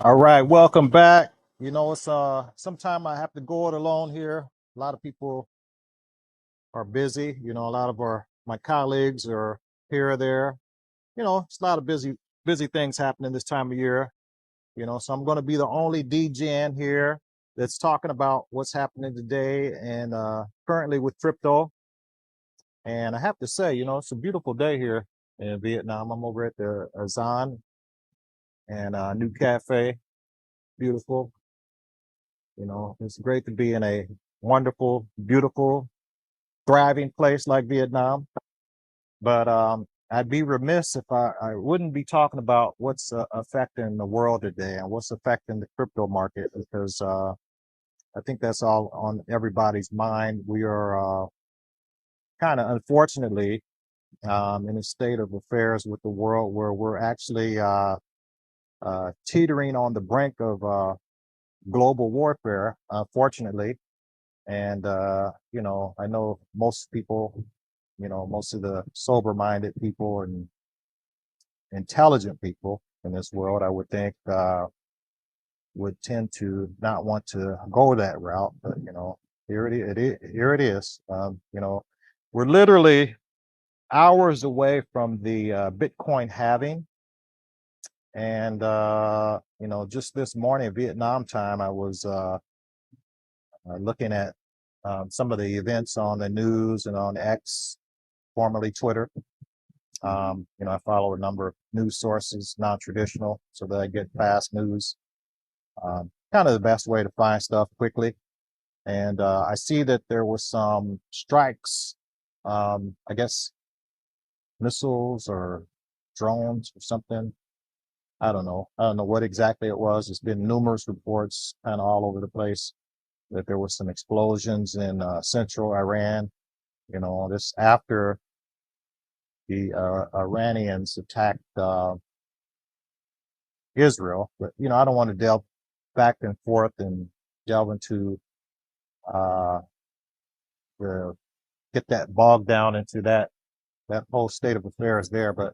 All right, welcome back. It's sometime I have to go it alone here. A lot of people are busy. A lot of my colleagues are here or there. It's a lot of busy things happening this time of year. So I'm going to be the only DGN here that's talking about what's happening today and currently with crypto. And I have to say, it's a beautiful day here in Vietnam. I'm over at the Azan and New Cafe. Beautiful. It's great to be in a wonderful, beautiful, thriving place like Vietnam. But I'd be remiss if I wouldn't be talking about what's affecting the world today and what's affecting the crypto market because I think that's all on everybody's mind. We are kind of unfortunately in a state of affairs with the world where we're actually teetering on the brink of global warfare, unfortunately. And, I know most people, most of the sober minded people and intelligent people in this world, I would think, would tend to not want to go that route. But, here it is. We're literally hours away from the Bitcoin halving. And, just this morning, Vietnam time, I was looking at some of the events on the news and on X, formerly Twitter. I follow a number of news sources, non-traditional, so that I get fast news. Kind of the best way to find stuff quickly. And I see that there were some strikes, I guess missiles or drones or something. I don't know. I don't know what exactly it was. There's been numerous reports kind of all over the place that there were some explosions in central Iran. This after the Iranians attacked Israel. But I don't want to delve back and forth and delve into uh, the get that bogged down into that whole state of affairs there. But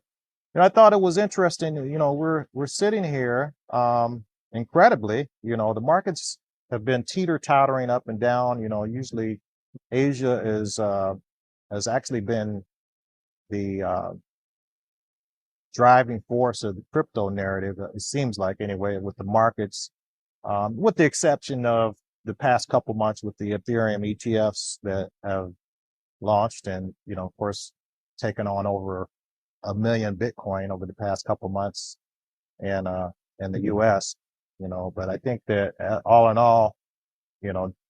I thought it was interesting. We're sitting here incredibly. The markets have been teeter tottering up and down. Usually Asia is has actually been the driving force of the crypto narrative. It seems like anyway, with the markets, with the exception of the past couple months with the Ethereum ETFs that have launched and, of course, taken on over a million Bitcoin over the past couple months and in the US, but I think that all in all,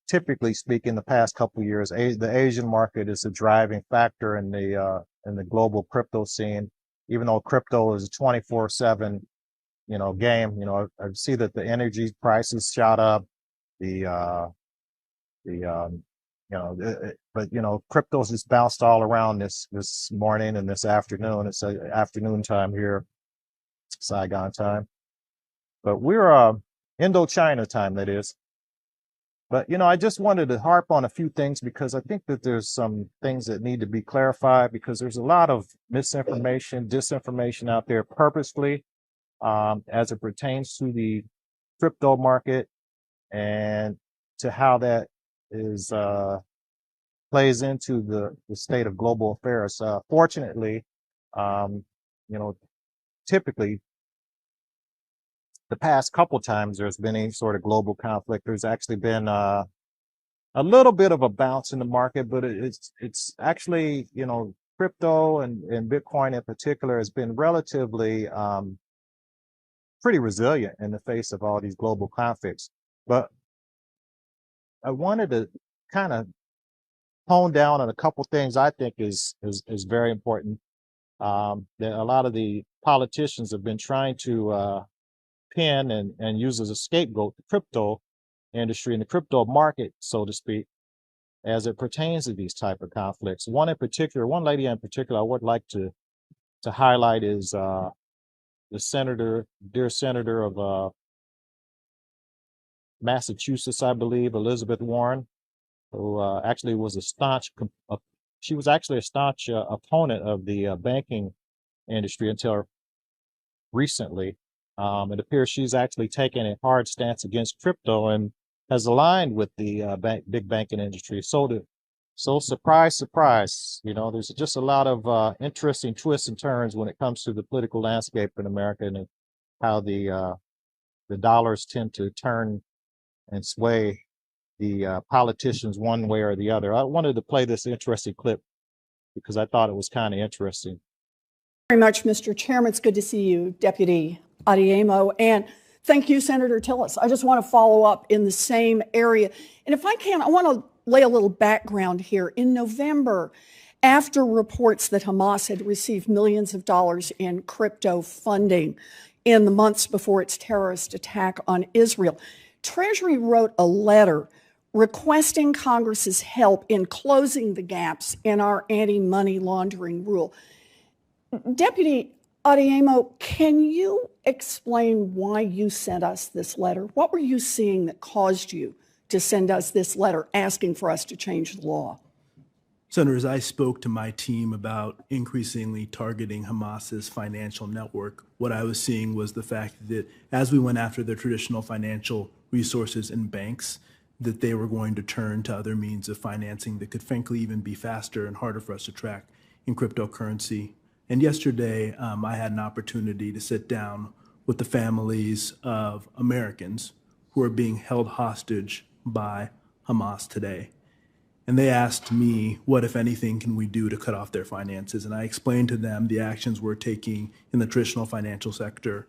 typically speaking, the past couple of years, the Asian market is a driving factor in the global crypto scene. Even though crypto is a 24/7, game, I see that the energy prices shot up, the the but crypto's just bounced all around this morning and this afternoon. It's afternoon time here, Saigon time, but we're Indochina time, that is. But I just wanted to harp on a few things because I think that there's some things that need to be clarified because there's a lot of misinformation, disinformation out there purposefully as it pertains to the crypto market and to how that is plays into the state of global affairs. Fortunately, um, you know, typically the past couple times there's been any sort of global conflict, there's actually been a little bit of a bounce in the market, but it's actually crypto and Bitcoin in particular has been relatively pretty resilient in the face of all these global conflicts. But I wanted to kind of hone down on a couple things I think is very important that a lot of the politicians have been trying to pin and use as a scapegoat the crypto industry and the crypto market, so to speak, as it pertains to these type of conflicts. One lady in particular, I would like to highlight is the dear senator of Massachusetts, I believe, Elizabeth Warren, who actually was a she was actually a staunch opponent of the banking industry until recently. It appears she's actually taken a hard stance against crypto and has aligned with the big banking industry. So surprise, surprise, there's just a lot of interesting twists and turns when it comes to the political landscape in America and how the dollars tend to turn and sway the politicians one way or the other. I wanted to play this interesting clip because I thought it was kind of interesting. Very much, Mr. Chairman. It's good to see you, Deputy Adeyemo, and thank you, Senator Tillis. I just want to follow up in the same area. And if I can, I want to lay a little background here. In November, after reports that Hamas had received millions of dollars in crypto funding in the months before its terrorist attack on Israel, Treasury wrote a letter requesting Congress's help in closing the gaps in our anti-money laundering rule. Deputy Adeyemo, can you explain why you sent us this letter? What were you seeing that caused you to send us this letter asking for us to change the law? Senator, as I spoke to my team about increasingly targeting Hamas's financial network, what I was seeing was the fact that as we went after their traditional financial resources and banks, that they were going to turn to other means of financing that could frankly even be faster and harder for us to track in cryptocurrency. And yesterday, I had an opportunity to sit down with the families of Americans who are being held hostage by Hamas today. And they asked me, what, if anything, can we do to cut off their finances? And I explained to them the actions we're taking in the traditional financial sector,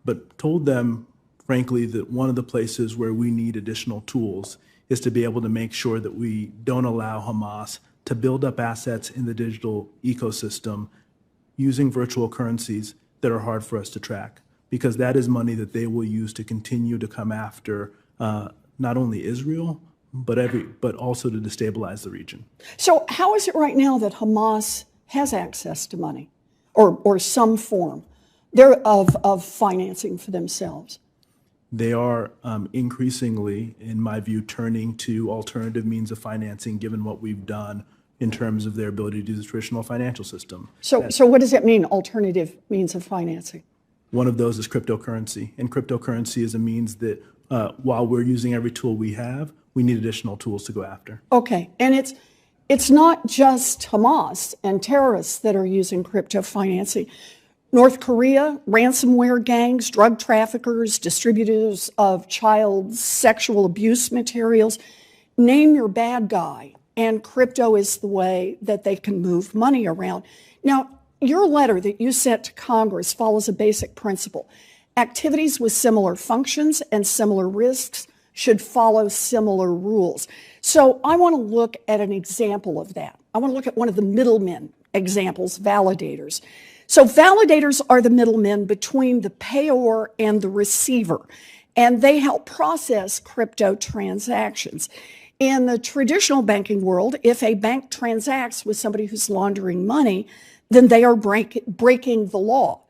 but told them, frankly, that one of the places where we need additional tools is to be able to make sure that we don't allow Hamas to build up assets in the digital ecosystem using virtual currencies that are hard for us to track, because that is money that they will use to continue to come after not only Israel, but also to destabilize the region. So how is it right now that Hamas has access to money or some form of financing for themselves? They are increasingly, in my view, turning to alternative means of financing, given what we've done in terms of their ability to do the traditional financial system. So what does that mean, alternative means of financing? One of those is cryptocurrency. And cryptocurrency is a means that while we're using every tool we have, we need additional tools to go after. Okay, and it's not just Hamas and terrorists that are using crypto financing. North Korea, ransomware gangs, drug traffickers, distributors of child sexual abuse materials, name your bad guy. And crypto is the way that they can move money around. Now, your letter that you sent to Congress follows a basic principle. Activities with similar functions and similar risks should follow similar rules. So I want to look at an example of that. I want to look at one of the middlemen examples, validators. So validators are the middlemen between the payor and the receiver, and they help process crypto transactions. In the traditional banking world, if a bank transacts with somebody who's laundering money, then they are breaking the law.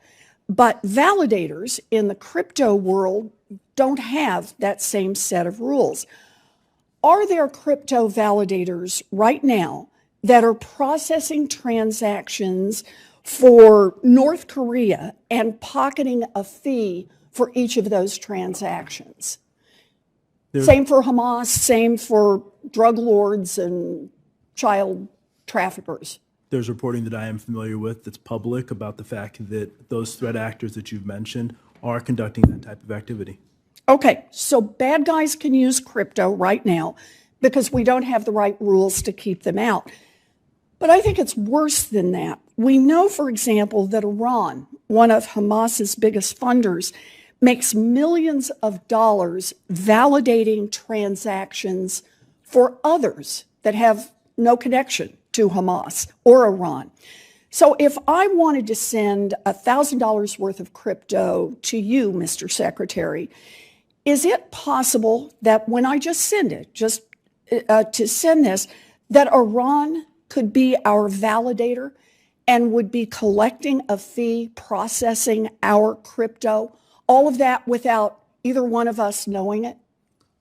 But validators in the crypto world don't have that same set of rules. Are there crypto validators right now that are processing transactions for North Korea and pocketing a fee for each of those transactions? Same for Hamas, same for drug lords and child traffickers. There's reporting that I am familiar with that's public about the fact that those threat actors that you've mentioned are conducting that type of activity. Okay, so bad guys can use crypto right now because we don't have the right rules to keep them out. But I think it's worse than that. We know, for example, that Iran, one of Hamas's biggest funders, makes millions of dollars validating transactions for others that have no connection to Hamas or Iran. So if I wanted to send $1,000 worth of crypto to you, Mr. Secretary, is it possible that when I just send it, to send this, that Iran could be our validator and would be collecting a fee processing our crypto? All of that without either one of us knowing it?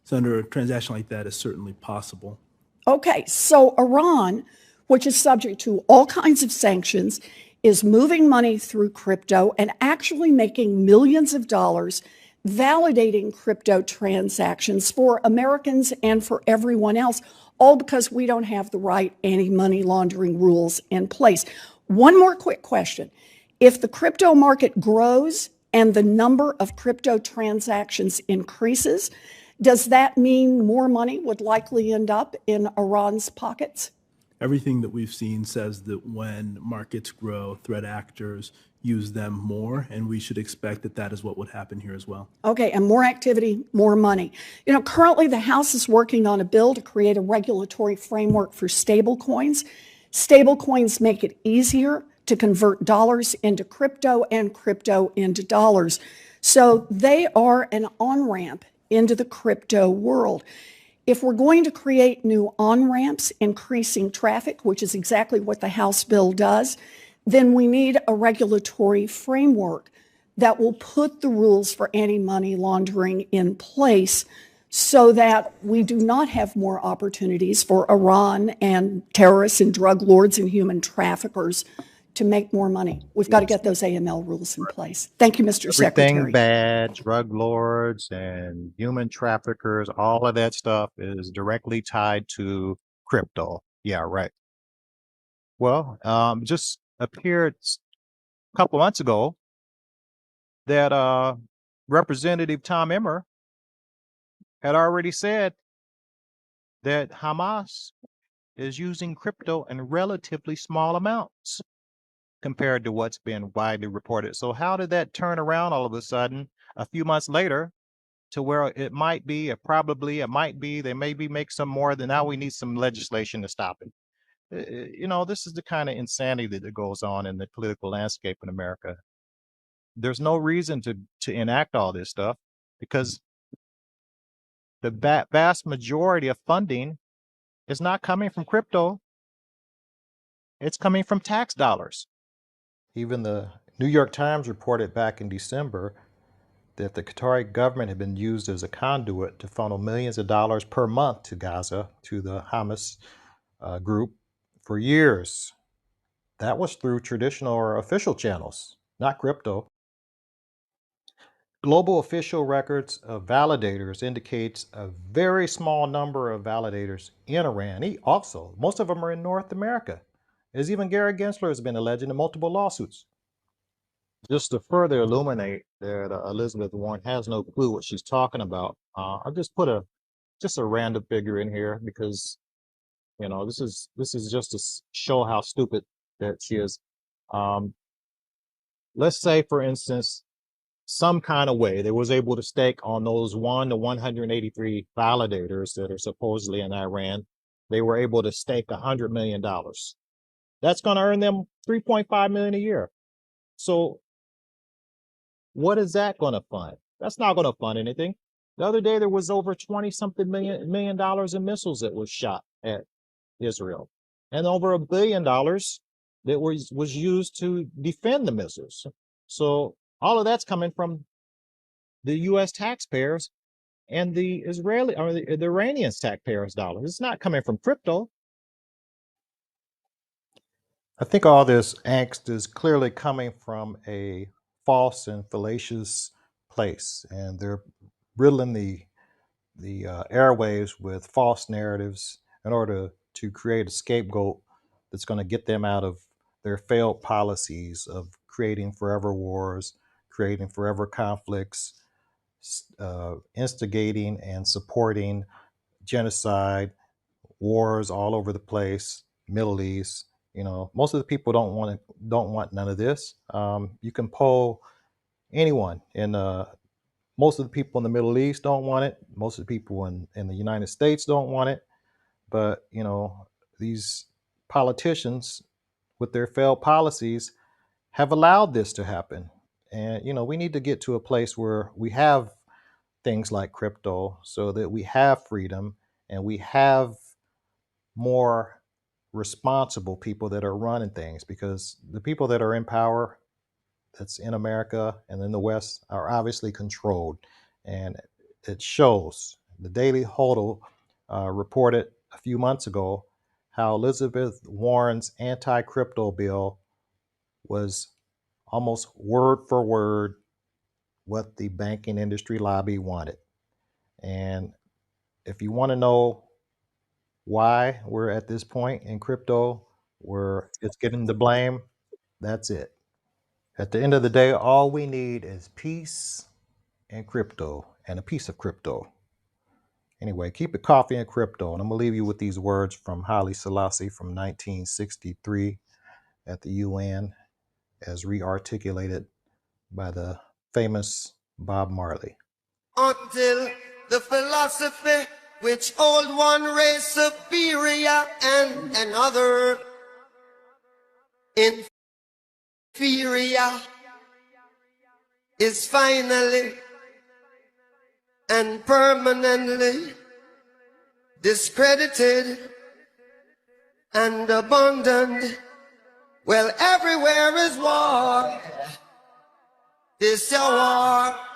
Senator, a transaction like that is certainly possible. Okay, so Iran, which is subject to all kinds of sanctions, is moving money through crypto and actually making millions of dollars validating crypto transactions for Americans and for everyone else, all because we don't have the right anti-money laundering rules in place. One more quick question. If the crypto market grows and the number of crypto transactions increases, does that mean more money would likely end up in Iran's pockets? Everything that we've seen says that when markets grow, threat actors use them more, and we should expect that that is what would happen here as well. Okay, and more activity, more money. You know, currently the House is working on a bill to create a regulatory framework for stablecoins. Stablecoins make it easier to convert dollars into crypto and crypto into dollars. So they are an on-ramp into the crypto world. If we're going to create new on-ramps, increasing traffic, which is exactly what the House bill does, then we need a regulatory framework that will put the rules for anti-money laundering in place so that we do not have more opportunities for Iran and terrorists and drug lords and human traffickers to make more money. We've got to get those AML rules in place. Thank you, Mr. Everything Secretary. bad, drug lords and human traffickers, all of that stuff is directly tied to crypto. Yeah, right. Well, just appeared a couple months ago that Representative Tom Emmer had already said that Hamas is using crypto in relatively small amounts compared to what's been widely reported. So how did that turn around all of a sudden a few months later to where it might be, it might be, they maybe make some more, then now we need some legislation to stop it. You know, this is the kind of insanity that goes on in the political landscape in America. There's no reason to enact all this stuff because the vast majority of funding is not coming from crypto. It's coming from tax dollars. Even the New York Times reported back in December that the Qatari government had been used as a conduit to funnel millions of dollars per month to Gaza, to the Hamas group for years. That was through traditional or official channels, not crypto. Global official records of validators indicates a very small number of validators in Iran. Also, most of them are in North America. As even Gary Gensler has been alleged in multiple lawsuits. Just to further illuminate that Elizabeth Warren has no clue what she's talking about, I just put just a random figure in here because you know this is just to show how stupid that she is. Um, let's say, for instance, some kind of way they was able to stake on those 1 to 183 validators that are supposedly in Iran. They were able to stake $100 million. That's going to earn them $3.5 million a year. So what is that going to fund? That's not going to fund anything. The other day, there was over 20 something million dollars in missiles that was shot at Israel, and over $1 billion that was used to defend the missiles. So all of that's coming from the U.S. taxpayers and the Israeli or the Iranian taxpayers' dollars. It's not coming from crypto. I think all this angst is clearly coming from a false and fallacious place, and they're riddling the airwaves with false narratives in order to create a scapegoat that's going to get them out of their failed policies of creating forever wars, creating forever conflicts, instigating and supporting genocide, wars all over the place, Middle East. You know, most of the people don't want none of this. You can poll anyone, and most of the people in the Middle East don't want it. Most of the people in the United States don't want it. But you know, these politicians with their failed policies have allowed this to happen. And you know, we need to get to a place where we have things like crypto so that we have freedom and we have more responsible people that are running things, because the people that are in power that's in America and in the West are obviously controlled, and it shows. The Daily Hodl reported a few months ago how Elizabeth Warren's anti-crypto bill was almost word for word what the banking industry lobby wanted. And if you want to know why we're at this point in crypto where it's getting the blame, that's it. At the end of the day, all we need is peace and crypto and a piece of crypto. Anyway, keep it coffee and crypto. And I'm going to leave you with these words from Haile Selassie from 1963 at the UN as re-articulated by the famous Bob Marley. Until the philosophy which hold one race superior and another inferior is finally and permanently discredited and abandoned. Well, everywhere is war. This a war.